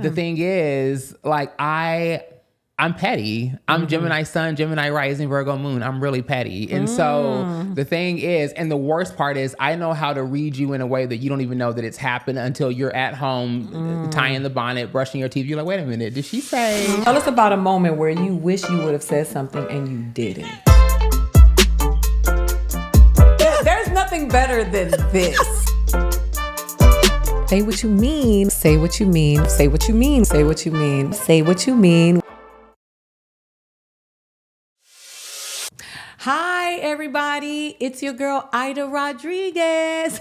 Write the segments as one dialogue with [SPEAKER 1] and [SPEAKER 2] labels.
[SPEAKER 1] the thing is, like, I'm petty. I'm Gemini sun, Gemini rising, Virgo moon. I'm really petty. And so the thing is, and the worst part is, I know how to read you in a way that you don't even know that it's happened until you're at home tying the bonnet, brushing your teeth. You're like, wait a minute, did she say?
[SPEAKER 2] Tell us about a moment where you wish you would have said something and you didn't. There's nothing better than this. Say what you mean. Say what you mean. Say what you mean. Say what you mean. Say what you mean. Hi, everybody. It's your girl, Aida Rodriguez.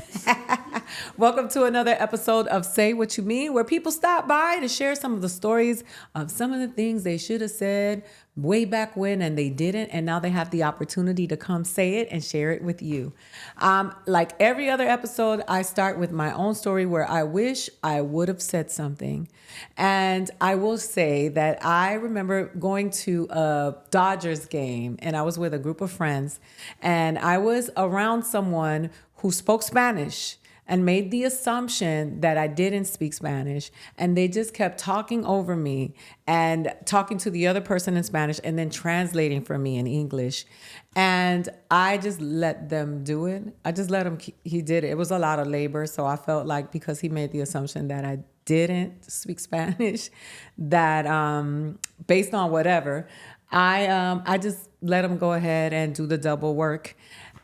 [SPEAKER 2] Welcome to another episode of Say What You Mean, where people stop by to share some of the stories of some of the things they should have said way back when and they didn't, and now they have the opportunity to come say it and share it with you. Like every other episode, I start with my own story where I wish I would have said something. And I will say that I remember going to a Dodgers game, and I was with a group of friends, and I was around someone who spoke Spanish and made the assumption that I didn't speak Spanish. And they just kept talking over me and talking to the other person in Spanish and then translating for me in English. And I just let them do it. I just let him, he did it. It was a lot of labor. So I felt like because he made the assumption that I didn't speak Spanish, that based on whatever, I just let him go ahead and do the double work.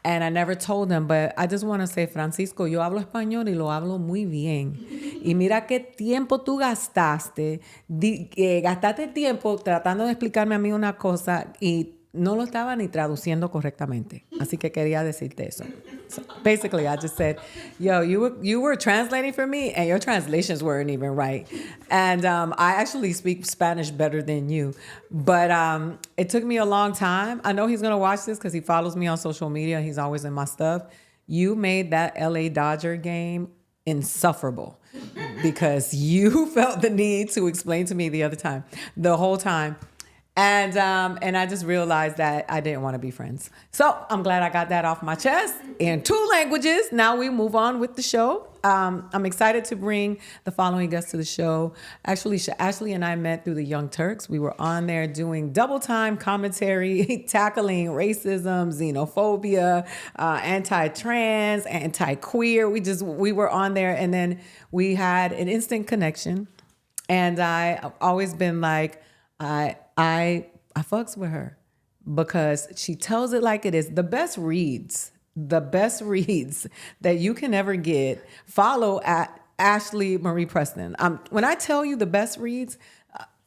[SPEAKER 2] And I never told them, but I just want to say, Francisco, yo hablo español y lo hablo muy bien. Y mira qué tiempo tú gastaste. Gastaste tiempo tratando de explicarme a mí una cosa y no lo estaba ni traduciendo correctamente. Así que quería decirte eso. So basically, I just said, yo, you were translating for me and your translations weren't even right. And I actually speak Spanish better than you. But it took me a long time. I know he's going to watch this because he follows me on social media. He's always in my stuff. You made that LA Dodger game insufferable because you felt the need to explain to me the whole time. And I just realized that I didn't want to be friends. So I'm glad I got that off my chest in 2 languages. Now we move on with the show. I'm excited to bring the following guests to the show. Actually, Ashlee and I met through the Young Turks. We were on there doing double time commentary, tackling racism, xenophobia, anti-trans, anti-queer. We were on there, and then we had an instant connection. And I've always been like, I fucks with her because she tells it like it is. The best reads that you can ever get, follow at Ashlee Marie Preston. When I tell you the best reads,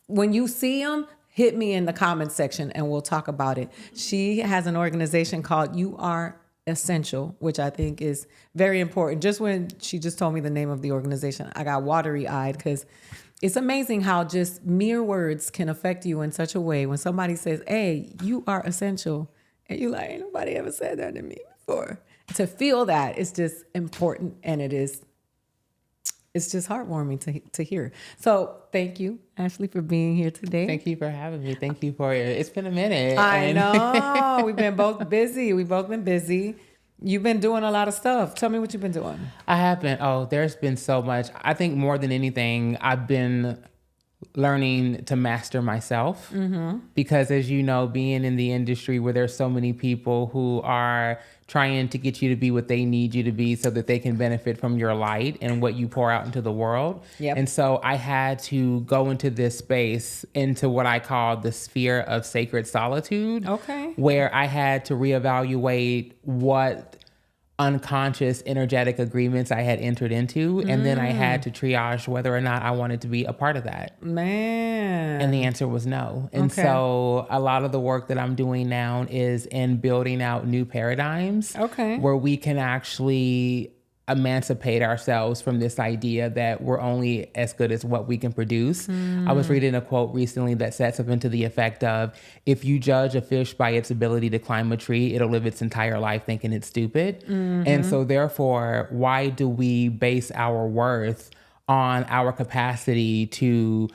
[SPEAKER 2] when you see them, hit me in the comments section and we'll talk about it. She has an organization called You Are Essential, which I think is very important. Just when she just told me the name of the organization, I got watery-eyed because it's amazing how just mere words can affect you in such a way. When somebody says, hey, you are essential, and you're like, ain't nobody ever said that to me before. To feel that is just important, and it's just heartwarming to hear. So thank you, Ashlee, for being here today.
[SPEAKER 1] Thank you for having me. Thank you for it. It's been a minute.
[SPEAKER 2] I know. We've been both busy. We've both been busy. You've been doing a lot of stuff. Tell me what you've been doing.
[SPEAKER 1] I have been. Oh, there's been so much. I think more than anything, I've been learning to master myself. Because as you know, being in the industry where there's so many people who are trying to get you to be what they need you to be so that they can benefit from your light and what you pour out into the world.
[SPEAKER 2] Yep.
[SPEAKER 1] And so I had to go into this space, into what I call the sphere of sacred solitude.
[SPEAKER 2] Okay.
[SPEAKER 1] Where I had to reevaluate what unconscious energetic agreements I had entered into. And then I had to triage whether or not I wanted to be a part of that.
[SPEAKER 2] Man.
[SPEAKER 1] And the answer was no. And so a lot of the work that I'm doing now is in building out new paradigms.
[SPEAKER 2] Okay.
[SPEAKER 1] Where we can actually emancipate ourselves from this idea that we're only as good as what we can produce. I was reading a quote recently that said something to the effect of, if you judge a fish by its ability to climb a tree, it'll live its entire life thinking it's stupid. And so therefore, why do we base our worth on our capacity to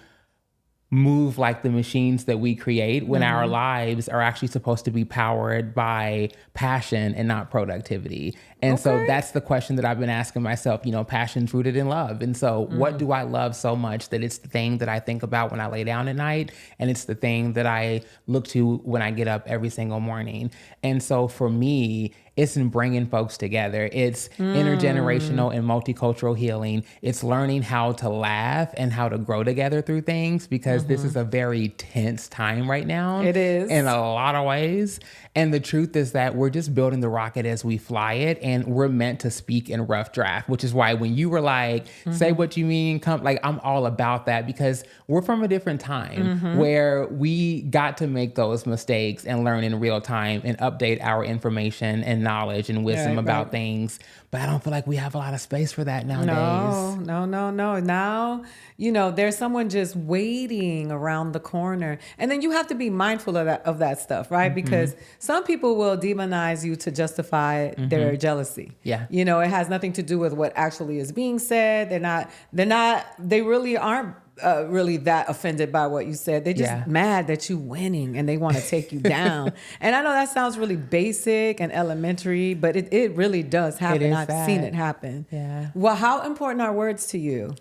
[SPEAKER 1] move like the machines that we create when our lives are actually supposed to be powered by passion and not productivity. And so that's the question that I've been asking myself, passion's rooted in love. And so what do I love so much that it's the thing that I think about when I lay down at night, and it's the thing that I look to when I get up every single morning. And so for me, it's in bringing folks together. It's intergenerational and multicultural healing. It's learning how to laugh and how to grow together through things, because this is a very tense time right now.
[SPEAKER 2] It is.
[SPEAKER 1] In a lot of ways. And the truth is that we're just building the rocket as we fly it, and we're meant to speak in rough draft, which is why when you were like, say what you mean, I'm all about that, because we're from a different time where we got to make those mistakes and learn in real time and update our information and knowledge and wisdom about things. But I don't feel like we have a lot of space for that nowadays.
[SPEAKER 2] No. Now, there's someone just waiting around the corner. And then you have to be mindful of that stuff, right? Because some people will demonize you to justify their jealousy.
[SPEAKER 1] Yeah.
[SPEAKER 2] It has nothing to do with what actually is being said. They really aren't really that offended by what you said. They're just mad that you winning and they want to take you down. And I know that sounds really basic and elementary, but it really does happen. I've seen it happen.
[SPEAKER 1] Yeah.
[SPEAKER 2] Well, how important are words to you?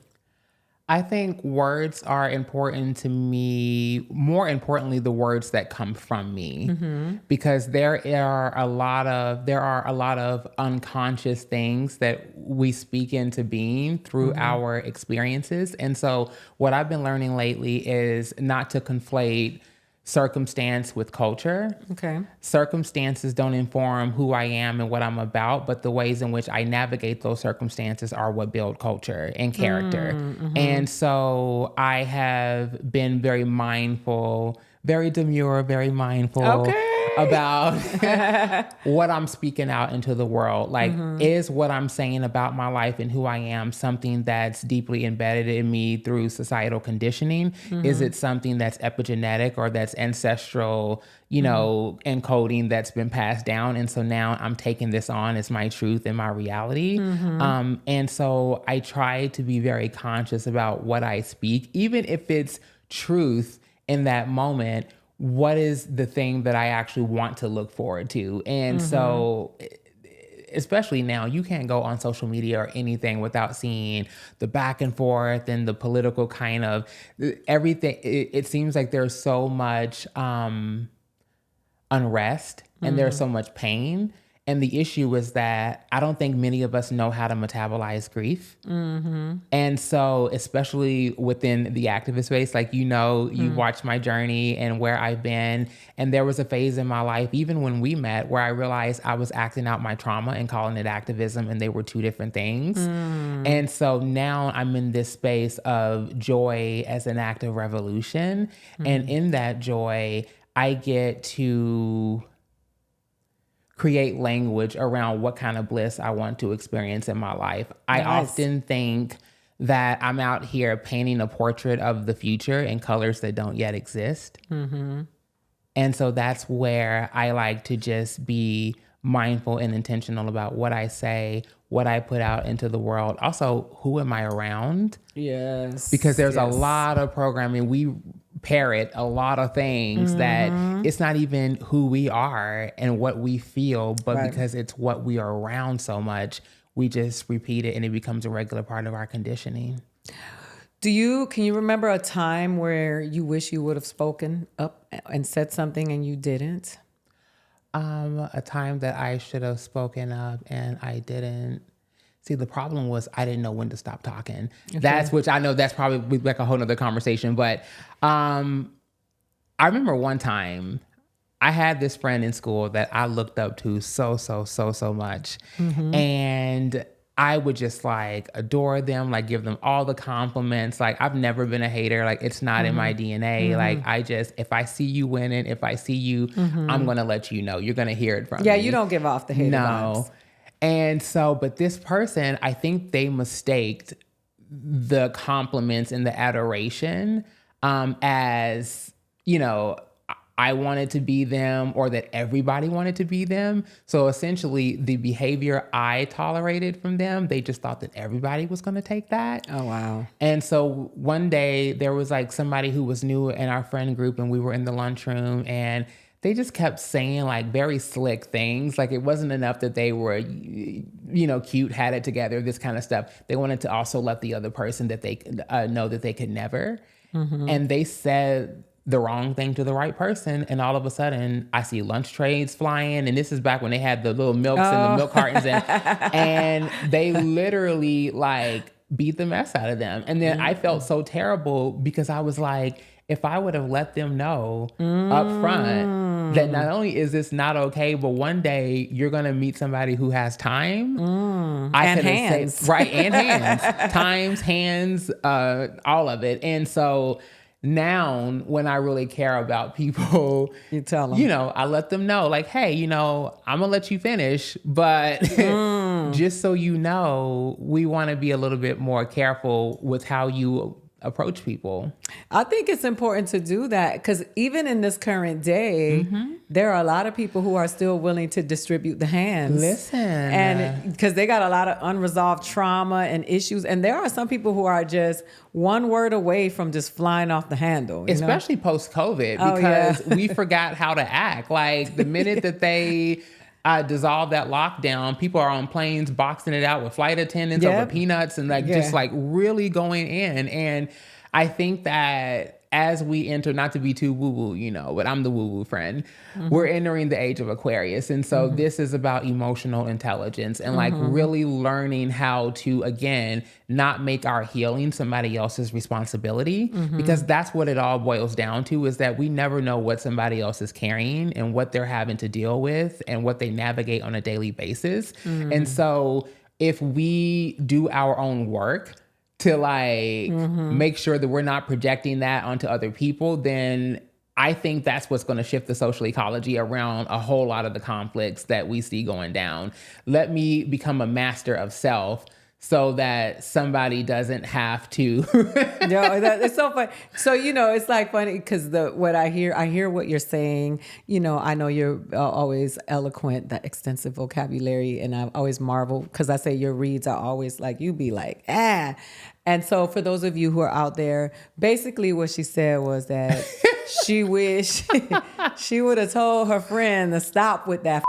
[SPEAKER 1] I think words are important to me, more importantly, the words that come from me, because there are a lot of unconscious things that we speak into being through our experiences. And so what I've been learning lately is not to conflate circumstance with culture.
[SPEAKER 2] Okay.
[SPEAKER 1] Circumstances don't inform who I am and what I'm about, but the ways in which I navigate those circumstances are what build culture and character. And so I have been very mindful, very demure, very mindful about what I'm speaking out into the world. Like, is what I'm saying about my life and who I am something that's deeply embedded in me through societal conditioning? Is it something that's epigenetic or that's ancestral, encoding that's been passed down? And so now I'm taking this on as my truth and my reality. And so I try to be very conscious about what I speak, even if it's truth in that moment. What is the thing that I actually want to look forward to? And so, especially now, you can't go on social media or anything without seeing the back and forth and the political kind of everything. It seems like there's so much unrest and there's so much pain. And the issue is that I don't think many of us know how to metabolize grief. And so, especially within the activist space, you watched my journey and where I've been. And there was a phase in my life, even when we met, where I realized I was acting out my trauma and calling it activism, and they were two different things. And so now I'm in this space of joy as an act of revolution. And in that joy, I get to create language around what kind of bliss I want to experience in my life. I often think that I'm out here painting a portrait of the future in colors that don't yet exist. And so that's where I like to just be mindful and intentional about what I say, what I put out into the world. Also, who am I around?
[SPEAKER 2] Yes.
[SPEAKER 1] Because there's a lot of programming. We parrot a lot of things that it's not even who we are and what we feel, but because it's what we are around so much, we just repeat it and it becomes a regular part of our conditioning.
[SPEAKER 2] Can you remember a time where you wish you would have spoken up and said something and you didn't?
[SPEAKER 1] A time that I should have spoken up and I didn't. See, the problem was I didn't know when to stop talking. Which I know that's probably like a whole nother conversation. But I remember one time I had this friend in school that I looked up to so much. And I would just adore them, give them all the compliments. I've never been a hater. It's not in my DNA. If I see you winning, if I see you, I'm going to let you know. You're going to hear it from me.
[SPEAKER 2] Yeah, you don't give off the hater vibes.
[SPEAKER 1] And so, but this person, I think they mistaked the compliments and the adoration as, I wanted to be them or that everybody wanted to be them. So essentially the behavior I tolerated from them, they just thought that everybody was going to take that.
[SPEAKER 2] Oh, wow.
[SPEAKER 1] And so one day there was like somebody who was new in our friend group and we were in the lunchroom and they just kept saying like very slick things. Like it wasn't enough that they were, cute, had it together, this kind of stuff. They wanted to also let the other person that they know that they could never. And they said the wrong thing to the right person. And all of a sudden I see lunch trays flying. And this is back when they had the little milks and the milk cartons. And they literally like beat the mess out of them. And then I felt so terrible because I was like, if I would have let them know up front that not only is this not okay, but one day you're going to meet somebody who has time.
[SPEAKER 2] And hands.
[SPEAKER 1] Right, and hands. Times, hands, all of it. And so now when I really care about people,
[SPEAKER 2] you tell them,
[SPEAKER 1] I let them know like, hey, I'm going to let you finish, but just so you know, we want to be a little bit more careful with how you approach people.
[SPEAKER 2] I think it's important to do that because even in this current day, there are a lot of people who are still willing to distribute the hands.
[SPEAKER 1] Listen.
[SPEAKER 2] And because they got a lot of unresolved trauma and issues. And there are some people who are just one word away from just flying off the handle.
[SPEAKER 1] Especially post-COVID because we forgot how to act. Like the minute that they dissolve that lockdown, people are on planes boxing it out with flight attendants over peanuts and just like really going in. And I think that as we enter, not to be too woo-woo, but I'm the woo-woo friend, we're entering the age of Aquarius. And so this is about emotional intelligence and like really learning how to, again, not make our healing somebody else's responsibility because that's what it all boils down to is that we never know what somebody else is carrying and what they're having to deal with and what they navigate on a daily basis. And so if we do our own work to like make sure that we're not projecting that onto other people, then I think that's what's going to shift the social ecology around a whole lot of the conflicts that we see going down. Let me become a master of self so that somebody doesn't have to.
[SPEAKER 2] It's so funny. So, it's like funny because what I hear what you're saying. I know you're always eloquent, that extensive vocabulary, and I always marvel because I say your reads are always like, you be like, ah. And so for those of you who are out there, basically what she said was that she wished she would have told her friend to stop with that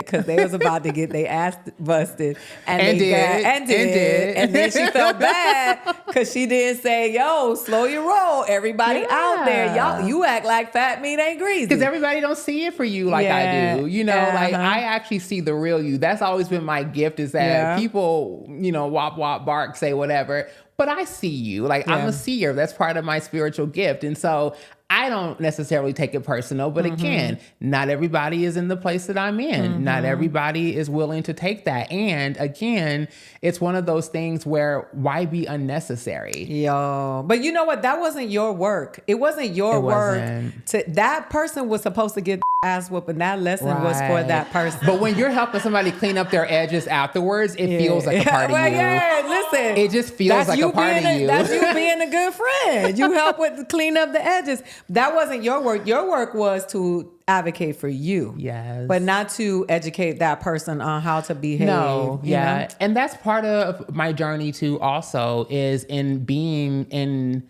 [SPEAKER 2] because they was about to get their ass busted. And did. And then she felt bad because she didn't say, yo, slow your roll. Everybody out there, y'all, you act like fat meat ain't greasy.
[SPEAKER 1] Because everybody don't see it for you like I do. Like I actually see the real you. That's always been my gift is that people, wop, wop, bark, say whatever. But I see you. Like I'm a seer. That's part of my spiritual gift. And so I don't necessarily take it personal, but again, not everybody is in the place that I'm in. Not everybody is willing to take that. And again, it's one of those things where why be unnecessary?
[SPEAKER 2] Yo, but you know what? That wasn't your work. It wasn't your work. That person was supposed to get ass whooping. That lesson was for that person.
[SPEAKER 1] But when you're helping somebody clean up their edges afterwards, it feels like a part of you.
[SPEAKER 2] Listen.
[SPEAKER 1] It just feels like a part of you.
[SPEAKER 2] That's you being a good friend. You help with clean up the edges. That wasn't your work. Your work was to advocate for you.
[SPEAKER 1] Yes.
[SPEAKER 2] But not to educate that person on how to behave.
[SPEAKER 1] No, yeah. And that's part of my journey too also is in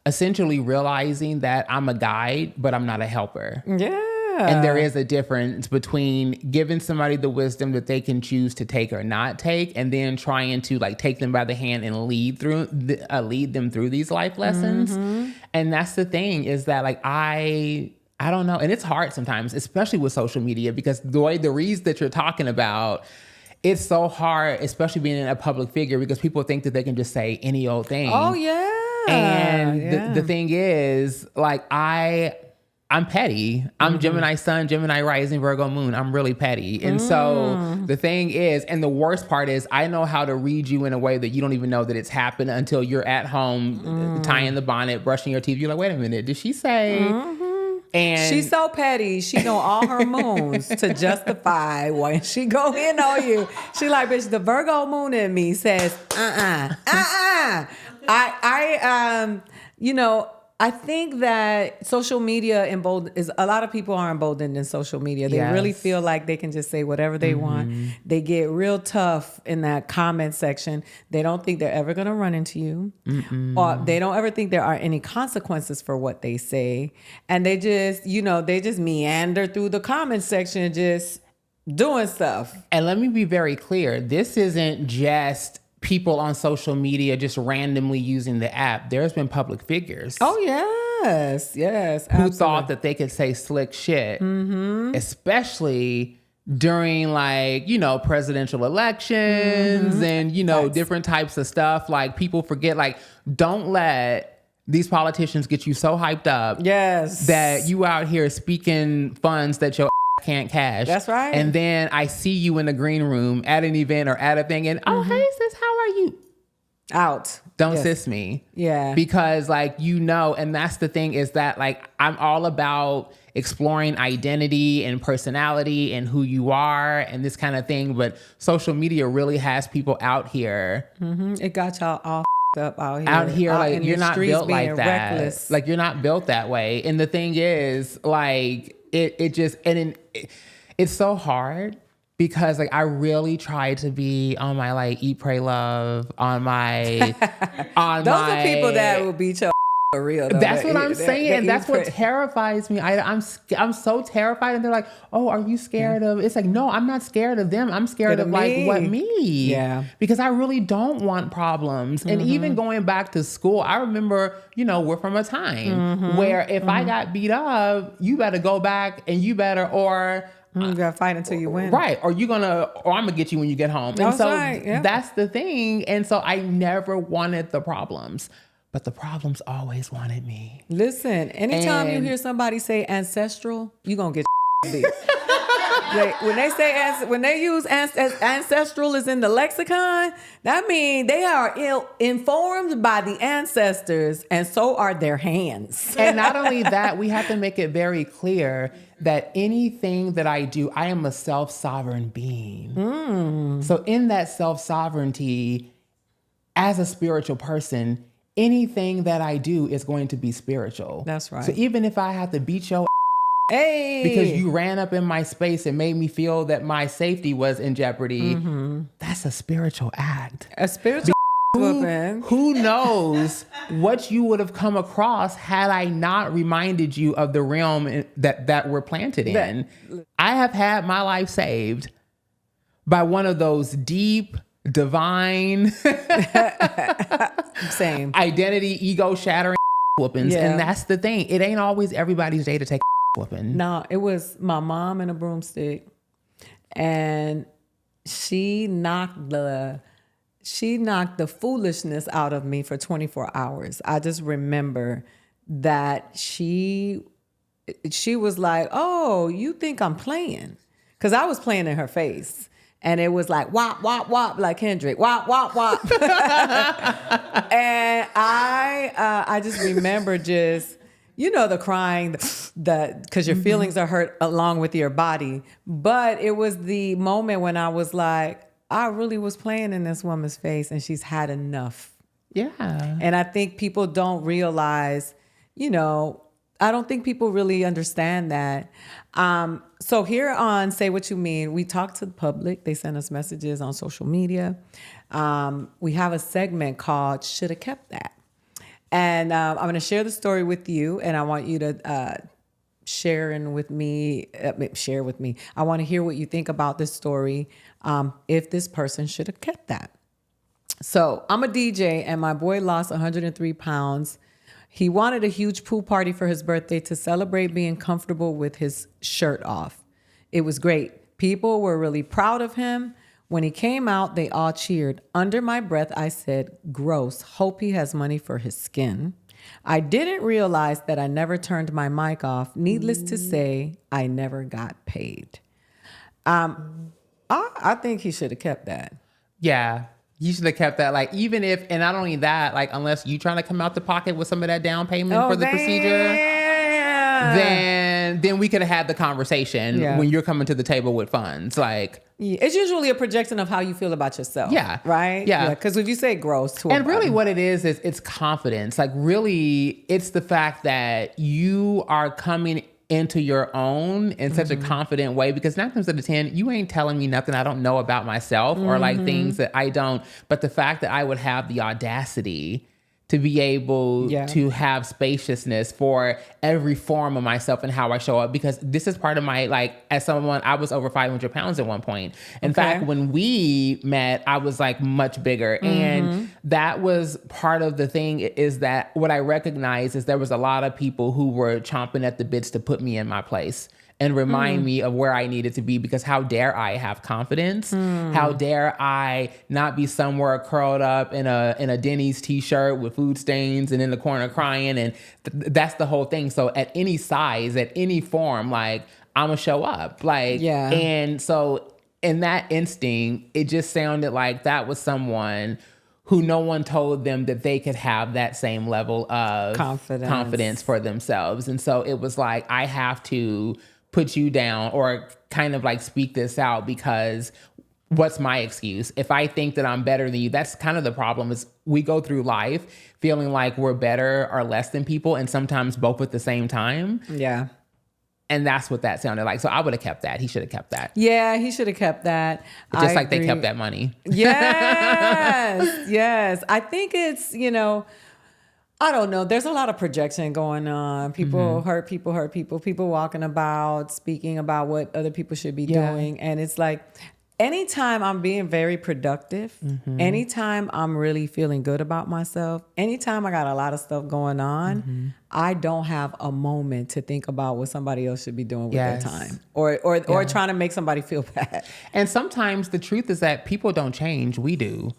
[SPEAKER 1] essentially realizing that I'm a guide, but I'm not a helper.
[SPEAKER 2] Yeah.
[SPEAKER 1] And there is a difference between giving somebody the wisdom that they can choose to take or not take, and then trying to like take them by the hand and lead them through these life lessons. And that's the thing is that like I don't know, and it's hard sometimes, especially with social media, because the reads that you're talking about, it's so hard, especially being in a public figure, because people think that they can just say any old thing.
[SPEAKER 2] Oh yeah.
[SPEAKER 1] And the thing is, like I'm petty. I'm Gemini sun, Gemini rising, Virgo moon. I'm really petty. And so the thing is, and the worst part is I know how to read you in a way that you don't even know that it's happened until you're at home tying the bonnet, brushing your teeth. You're like, wait a minute, did she say? And
[SPEAKER 2] she's so petty. She know all her moons to justify when she go in on you. She like, bitch, the Virgo moon in me says, I I think that social media is a lot of people are emboldened in social media. They really feel like they can just say whatever they want. They get real tough in that comment section. They don't think they're ever going to run into you. Or they don't ever think there are any consequences for what they say. And they just, they just meander through the comment section just doing stuff.
[SPEAKER 1] And let me be very clear. This isn't just people on social media just randomly using the app. There's been public figures.
[SPEAKER 2] Oh, yes. Yes.
[SPEAKER 1] Who thought that they could say slick shit, especially during presidential elections and, different types of stuff. Like people forget, don't let these politicians get you so hyped up.
[SPEAKER 2] Yes.
[SPEAKER 1] That you out here speaking funds that your can't cash.
[SPEAKER 2] That's right.
[SPEAKER 1] And then I see you in the green room at an event or at a thing and, oh, hey, sis, how are you?
[SPEAKER 2] Out.
[SPEAKER 1] Don't sis me.
[SPEAKER 2] Yeah.
[SPEAKER 1] Because and that's the thing is that I'm all about exploring identity and personality and who you are and this kind of thing. But social media really has people out here.
[SPEAKER 2] It got y'all all up out here.
[SPEAKER 1] You're not built like that.
[SPEAKER 2] Reckless.
[SPEAKER 1] You're not built that way. And the thing is it's so hard because I really try to be on my Eat, Pray, Love on my
[SPEAKER 2] those are people that will beat your for real. Though.
[SPEAKER 1] That's what I'm saying. That's what terrifies me. I'm so terrified. And they're like, "Oh, are you scared of?" It's no, I'm not scared of them. I'm scared of what me?
[SPEAKER 2] Yeah.
[SPEAKER 1] Because I really don't want problems. And even going back to school, I remember, we're from a time where if I got beat up, you better go back and you gotta fight until you win. Right. Or I'm gonna get you when you get home. And so that's the thing. And so I never wanted the problems. But the problems always wanted me.
[SPEAKER 2] Listen, anytime you hear somebody say ancestral, you gonna get beat. When they use ancestral is in the lexicon, that means they are informed by the ancestors, and so are their hands.
[SPEAKER 1] And not only that, we have to make it very clear that anything that I do, I am a self-sovereign being. So in that self-sovereignty, as a spiritual person, anything that I do is going to be spiritual.
[SPEAKER 2] That's right.
[SPEAKER 1] So even if I have to beat your
[SPEAKER 2] hey,
[SPEAKER 1] because you ran up in my space and made me feel that my safety was in jeopardy, that's a spiritual act.
[SPEAKER 2] A spiritual
[SPEAKER 1] who knows what you would have come across had I not reminded you of the realm that we're planted in. I have had my life saved by one of those deep, divine
[SPEAKER 2] same
[SPEAKER 1] identity, ego shattering whoopings. And that's the thing. It ain't always everybody's day to take a whooping.
[SPEAKER 2] No, it was my mom and a broomstick. And she knocked the foolishness out of me for 24 hours. I just remember that she was like, "Oh, you think I'm playing?" Because I was playing in her face. And it was like, wop, wop, wop, like Kendrick, wop, wop, wop. And I just remember just, the crying, because your feelings are hurt along with your body. But it was the moment when I was like, I really was playing in this woman's face and she's had enough.
[SPEAKER 1] Yeah.
[SPEAKER 2] And I think people don't realize, I don't think people really understand that. So here on Say What You Mean, we talk to the public. They send us messages on social media. We have a segment called Shoulda Kept That. And I'm going to share the story with you, and I want you to share with me. I want to hear what you think about this story, if this person should have kept that. So I'm a DJ, and my boy lost 103 pounds. He wanted a huge pool party for his birthday to celebrate being comfortable with his shirt off. It was great. People were really proud of him. When he came out, they all cheered. Under my breath, I said, "Gross. Hope he has money for his skin." I didn't realize that I never turned my mic off. Needless to say, I never got paid. I think he should have kept that.
[SPEAKER 1] Yeah. You should have kept that. Even if, and not only that, unless you trying to come out the pocket with some of that down payment for the procedure, then and then we could have had the conversation when you're coming to the table with funds. Like,
[SPEAKER 2] it's usually a projection of how you feel about yourself.
[SPEAKER 1] Yeah.
[SPEAKER 2] Right?
[SPEAKER 1] Yeah.
[SPEAKER 2] Because if you say gross to
[SPEAKER 1] and really what it is it's confidence. Like, really, it's the fact that you are coming into your own in such a confident way, because 9 times out of 10, you ain't telling me nothing I don't know about myself or like things that I don't. But the fact that I would have the audacity to be able to have spaciousness for every form of myself and how I show up, because this is part of my, like, as someone, I was over 500 pounds at one point. In fact, when we met, I was like much bigger. And that was part of the thing, is that what I recognized is there was a lot of people who were chomping at the bits to put me in my place and remind me of where I needed to be, because how dare I have confidence? How dare I not be somewhere curled up in a Denny's t-shirt with food stains and in the corner crying? And that's the whole thing. So at any size, at any form, like, I'm gonna show up. Like, and so in that instinct, it just sounded like that was someone who no one told them that they could have that same level of confidence for themselves. And so it was like, I have to put you down or kind of like speak this out, because what's my excuse? If I think that I'm better than you, that's kind of the problem, is we go through life feeling like we're better or less than people, and sometimes both at the same time.
[SPEAKER 2] Yeah.
[SPEAKER 1] And that's what that sounded like. So I would have kept that. He should have kept that.
[SPEAKER 2] Yeah, he should have kept that.
[SPEAKER 1] Just like they kept that money.
[SPEAKER 2] Yes. Yes. I think it's, I don't know. There's a lot of projection going on. People hurt people, people walking about, speaking about what other people should be doing. And it's like, anytime I'm being very productive, anytime I'm really feeling good about myself, anytime I got a lot of stuff going on, I don't have a moment to think about what somebody else should be doing with their time, or trying to make somebody feel bad.
[SPEAKER 1] And sometimes the truth is that people don't change. We do.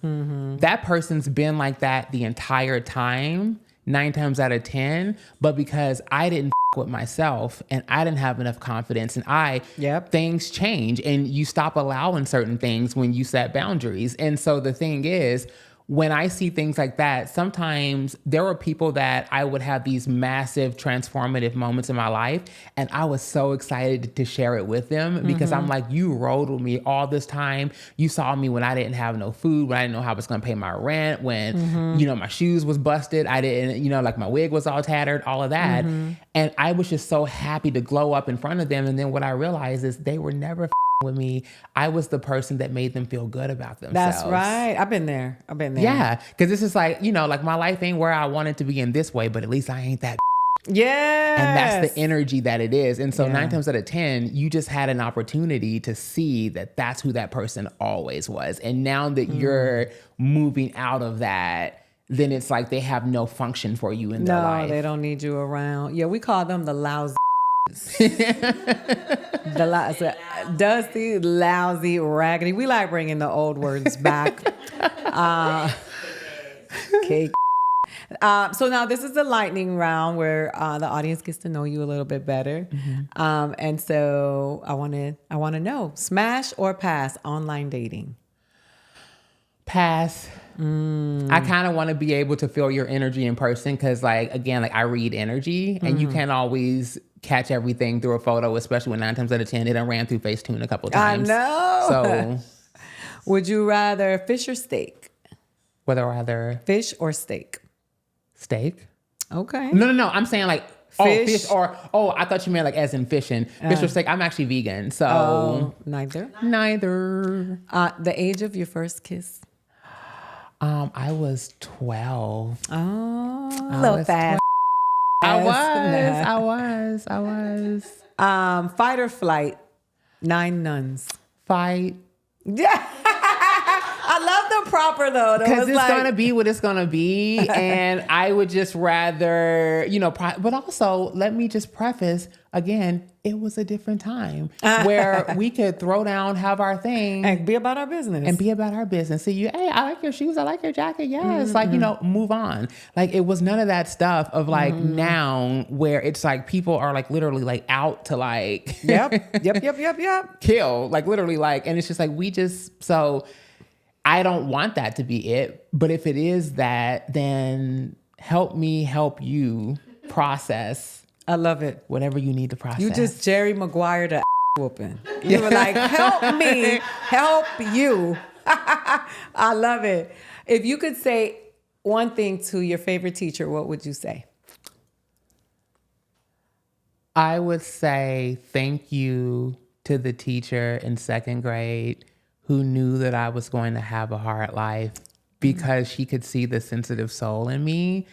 [SPEAKER 1] That person's been like that the entire time, 9 times out of 10, but because I didn't with myself and I didn't have enough confidence, and things change, and you stop allowing certain things when you set boundaries. And so the thing is, when I see things like that, sometimes there were people that I would have these massive transformative moments in my life, and I was so excited to share it with them, because I'm like, you rode with me all this time. You saw me when I didn't have no food, when I didn't know how I was going to pay my rent, when, my shoes was busted. I didn't, like my wig was all tattered, all of that. And I was just so happy to glow up in front of them. And then what I realized is they were never with me. I was the person that made them feel good about themselves.
[SPEAKER 2] That's right. I've been there.
[SPEAKER 1] Yeah. Because this is like, like my life ain't where I want it to be in this way, but at least I ain't that.
[SPEAKER 2] Yeah.
[SPEAKER 1] And that's the energy that it is. And so 9 times out of 10, you just had an opportunity to see that that's who that person always was. And now that you're moving out of that, then it's like they have no function for you in their life.
[SPEAKER 2] No, they don't need you around. Yeah, we call them the lousy. Dusty, lousy, raggedy. We like bringing the old words back. Cake. So now this is the lightning round where the audience gets to know you a little bit better. And so I want to know, smash or pass online dating?
[SPEAKER 1] Pass. I kind of want to be able to feel your energy in person, because I read energy, and you can't always catch everything through a photo, especially when 9 times out of 10 it done ran through Facetune a couple of times.
[SPEAKER 2] I know.
[SPEAKER 1] So
[SPEAKER 2] would you rather fish or steak?
[SPEAKER 1] Whether rather
[SPEAKER 2] fish or steak?
[SPEAKER 1] Steak.
[SPEAKER 2] Okay.
[SPEAKER 1] No. I'm saying like
[SPEAKER 2] fish.
[SPEAKER 1] I thought you meant like as in fishing. Fish or steak. I'm actually vegan, so
[SPEAKER 2] neither.
[SPEAKER 1] The
[SPEAKER 2] age of your first kiss?
[SPEAKER 1] I was 12.
[SPEAKER 2] Oh, a little fast.
[SPEAKER 1] I was.
[SPEAKER 2] Fight or flight? 9 nuns.
[SPEAKER 1] Fight.
[SPEAKER 2] Yeah. I love the proper though.
[SPEAKER 1] Because it's going to be what it's going to be. And I would just rather, but also let me just preface again, it was a different time where we could throw down, have our thing.
[SPEAKER 2] And be about our business.
[SPEAKER 1] See you, hey, I like your shoes. I like your jacket. Yeah. It's like, move on. Like it was none of that stuff of like now where it's like people are like literally like out to like.
[SPEAKER 2] Yep.
[SPEAKER 1] Kill. Like literally like, and it's just like, so I don't want that to be it. But if it is that, then help me help you process
[SPEAKER 2] I love it.
[SPEAKER 1] whatever you need to process.
[SPEAKER 2] You just Jerry Maguire the whooping. You were like, help me, help you. I love it. If you could say one thing to your favorite teacher, what would you say?
[SPEAKER 1] I would say thank you to the teacher in second grade who knew that I was going to have a hard life because she could see the sensitive soul in me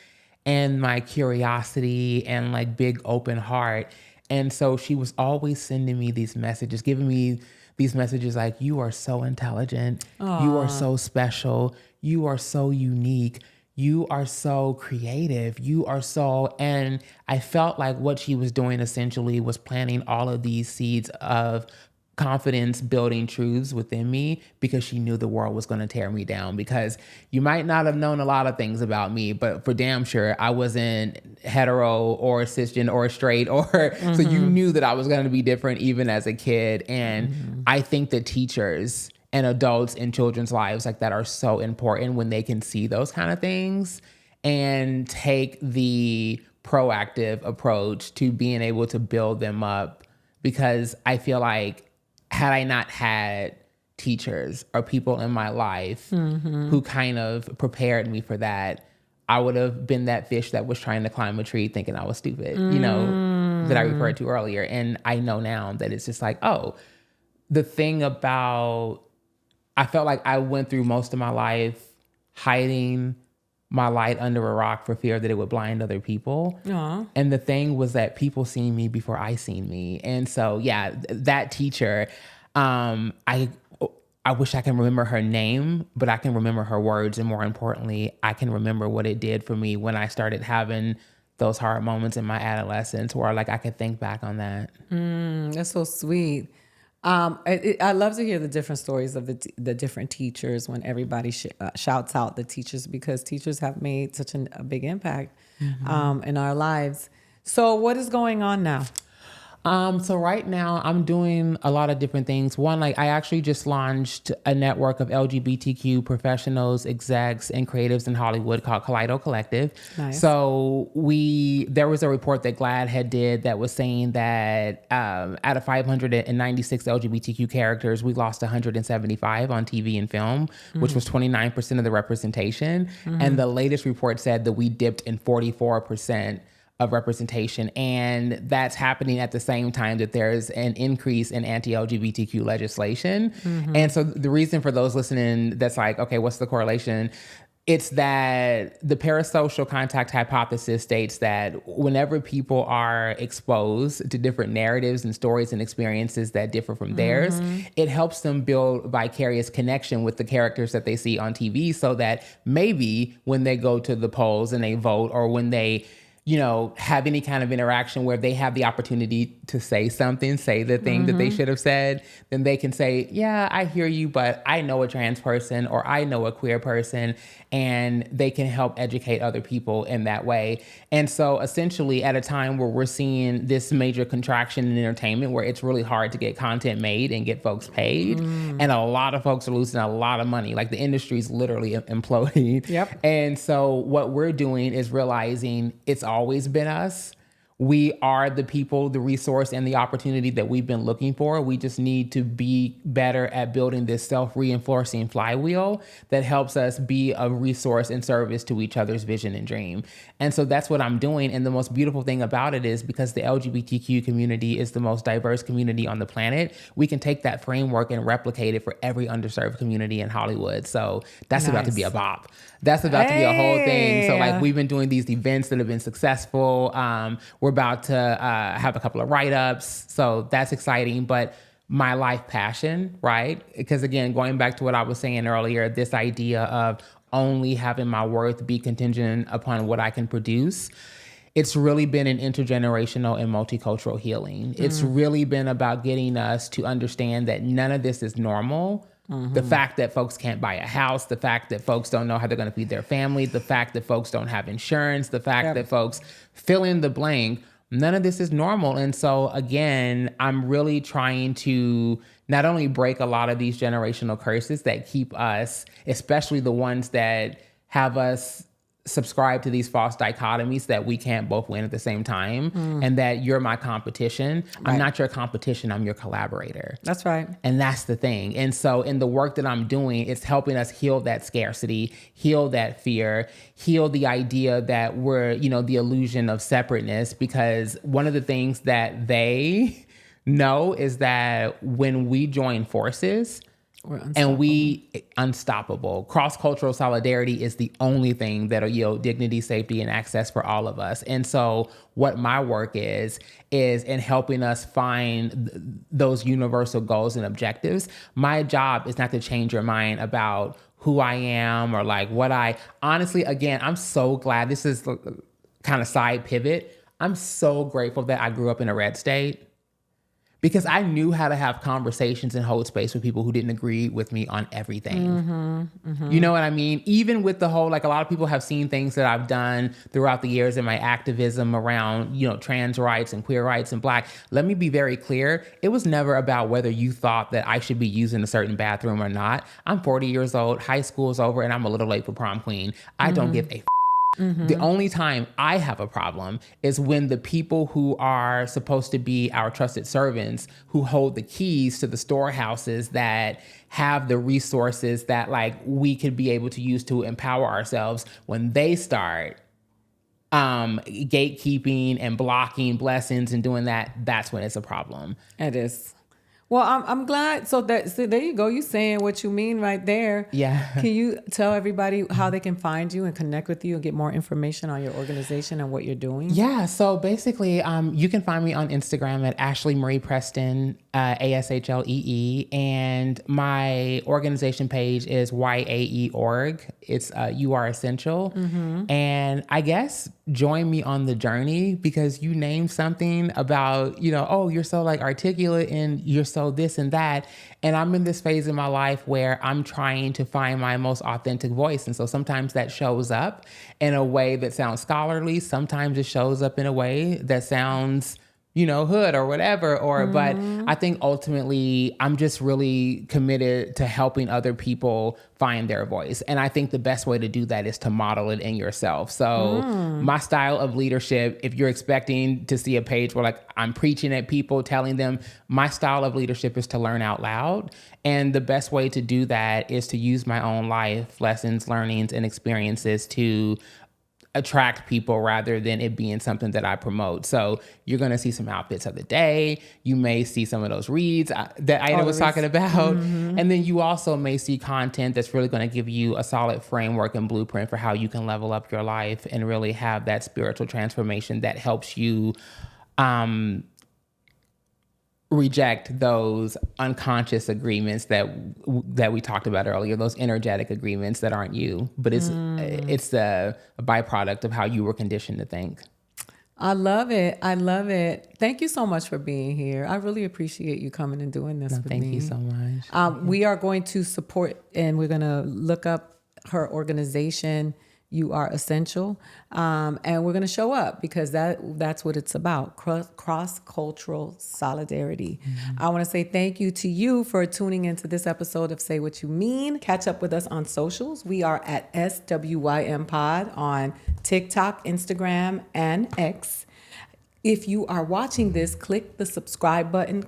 [SPEAKER 1] and my curiosity and like big open heart. And so she was always sending me these messages, giving me these messages like, you are so intelligent. Aww. You are so special. You are so unique. You are so creative. You are so, and I felt like what she was doing essentially was planting all of these seeds of confidence building truths within me because she knew the world was going to tear me down. Because you might not have known a lot of things about me, but for damn sure I wasn't hetero or cisgender or straight or so you knew that I was going to be different even as a kid. And I think that teachers and adults in children's lives like that are so important when they can see those kind of things and take the proactive approach to being able to build them up. Because I feel like had I not had teachers or people in my life who kind of prepared me for that, I would have been that fish that was trying to climb a tree thinking I was stupid, you know, that I referred to earlier. And I know now that it's just like, oh, the thing about, I felt like I went through most of my life hiding my light under a rock for fear that it would blind other people. Aww. And the thing was that people seen me before I seen me. And so, yeah, that teacher, I wish I can remember her name, but I can remember her words. And more importantly, I can remember what it did for me when I started having those hard moments in my adolescence where like I could think back on that.
[SPEAKER 2] That's so sweet. I love to hear the different stories of the different teachers when everybody shouts out the teachers because teachers have made such a big impact in our lives. So what is going on now?
[SPEAKER 1] So right now I'm doing a lot of different things. One, like I actually just launched a network of LGBTQ professionals, execs, and creatives in Hollywood called Kaleido Collective. Nice. So there was a report that GLAAD had did that was saying that out of 596 LGBTQ characters, we lost 175 on TV and film, which was 29% of the representation. And the latest report said that we dipped in 44% of representation. And that's happening at the same time that there's an increase in anti-LGBTQ legislation. And so the reason for those listening that's like, okay, what's the correlation? It's that the parasocial contact hypothesis states that whenever people are exposed to different narratives and stories and experiences that differ from theirs, it helps them build vicarious connection with the characters that they see on TV so that maybe when they go to the polls and they vote or when they have any kind of interaction where they have the opportunity to say something, say the thing that they should have said, then they can say, yeah, I hear you, but I know a trans person or I know a queer person, and they can help educate other people in that way. And so essentially at a time where we're seeing this major contraction in entertainment where it's really hard to get content made and get folks paid, and a lot of folks are losing a lot of money, like the industry's literally imploding. Yep. And so what we're doing is realizing it's always been us. We are the people, the resource, and the opportunity that we've been looking for. We just need to be better at building this self-reinforcing flywheel that helps us be a resource and service to each other's vision and dream. And so that's what I'm doing. And the most beautiful thing about it is because the LGBTQ community is the most diverse community on the planet, we can take that framework and replicate it for every underserved community in Hollywood. So that's about to be a bop. That's about to be a whole thing. So like we've been doing these events that have been successful. We're about to have a couple of write-ups. So that's exciting. But my life passion, right? Because again, going back to what I was saying earlier, this idea of only having my worth be contingent upon what I can produce, it's really been an intergenerational and multicultural healing. It's really been about getting us to understand that none of this is normal. The fact that folks can't buy a house, the fact that folks don't know how they're going to feed their family, the fact that folks don't have insurance, the fact that folks fill in the blank, none of this is normal. And so again, I'm really trying to not only break a lot of these generational curses that keep us, especially the ones that have us subscribe to these false dichotomies that we can't both win at the same time and that you're my competition.
[SPEAKER 2] Right.
[SPEAKER 1] I'm not your competition, I'm your collaborator.
[SPEAKER 2] That's right.
[SPEAKER 1] And that's the thing. And so in the work that I'm doing, it's helping us heal that scarcity, heal that fear, heal the idea that we're, you know, the illusion of separateness, because one of the things that they know is that when we join forces, unstoppable. Cross-cultural solidarity is the only thing that'll yield dignity, safety, and access for all of us. And so what my work is in helping us find those universal goals and objectives. My job is not to change your mind about who I am or like what honestly, again, I'm so glad, this is kind of side pivot. I'm so grateful that I grew up in a red state, because I knew how to have conversations and hold space with people who didn't agree with me on everything. You know what I mean? Even with the whole, like, a lot of people have seen things that I've done throughout the years in my activism around, you know, trans rights and queer rights and Black. Let me be very clear. It was never about whether you thought that I should be using a certain bathroom or not. I'm 40 years old, high school's over, and I'm a little late for prom queen. I don't give a The only time I have a problem is when the people who are supposed to be our trusted servants, who hold the keys to the storehouses that have the resources that like we could be able to use to empower ourselves, when they start gatekeeping and blocking blessings and doing that, that's when it's a problem.
[SPEAKER 2] It is. Well, I'm glad. So there you go. You saying what you mean right there.
[SPEAKER 1] Yeah.
[SPEAKER 2] Can you tell everybody how they can find you and connect with you and get more information on your organization and what you're doing?
[SPEAKER 1] Yeah. So basically, you can find me on Instagram at Ashlee Marie Preston, ASHLEE, and my organization page is YAE.org. It's You Are Essential. And I guess join me on the journey, because you named something about, you know, oh, you're so like articulate and you're so this and that. And I'm in this phase in my life where I'm trying to find my most authentic voice. And so sometimes that shows up in a way that sounds scholarly. Sometimes it shows up in a way that sounds, you know, hood or whatever, but I think ultimately I'm just really committed to helping other people find their voice. And I think the best way to do that is to model it in yourself. So my style of leadership, if you're expecting to see a page where like I'm preaching at people, telling them, my style of leadership is to learn out loud. And the best way to do that is to use my own life lessons, learnings, and experiences to attract people rather than it being something that I promote. So you're going to see some outfits of the day. You may see some of those reads that Aida was talking about. And then you also may see content that's really going to give you a solid framework and blueprint for how you can level up your life and really have that spiritual transformation that helps you reject those unconscious agreements that we talked about earlier, those energetic agreements that aren't you, but it's a byproduct of how you were conditioned to think.
[SPEAKER 2] I love it. I love it. Thank you so much for being here. I really appreciate you coming and doing this with me.
[SPEAKER 1] Thank you so much.
[SPEAKER 2] We are going to support, and we're going to look up her organization, You Are Essential, and we're going to show up, because that's what it's about, cross-cultural solidarity. I want to say thank you to you for tuning into this episode of Say What You Mean. Catch up with us on socials. We are at SWYM Pod on TikTok, Instagram, and X. If you are watching this, click the subscribe button.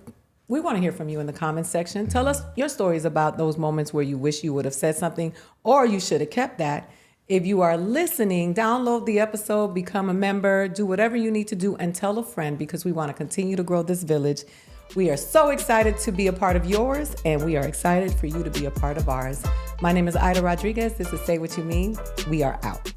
[SPEAKER 2] We want to hear from you in the comments section. Tell us your stories about those moments where you wish you would have said something or you should have kept that. If you are listening, download the episode, become a member, do whatever you need to do, and tell a friend, because we want to continue to grow this village. We are so excited to be a part of yours, and we are excited for you to be a part of ours. My name is Aida Rodriguez. This is Say What You Mean. We are out.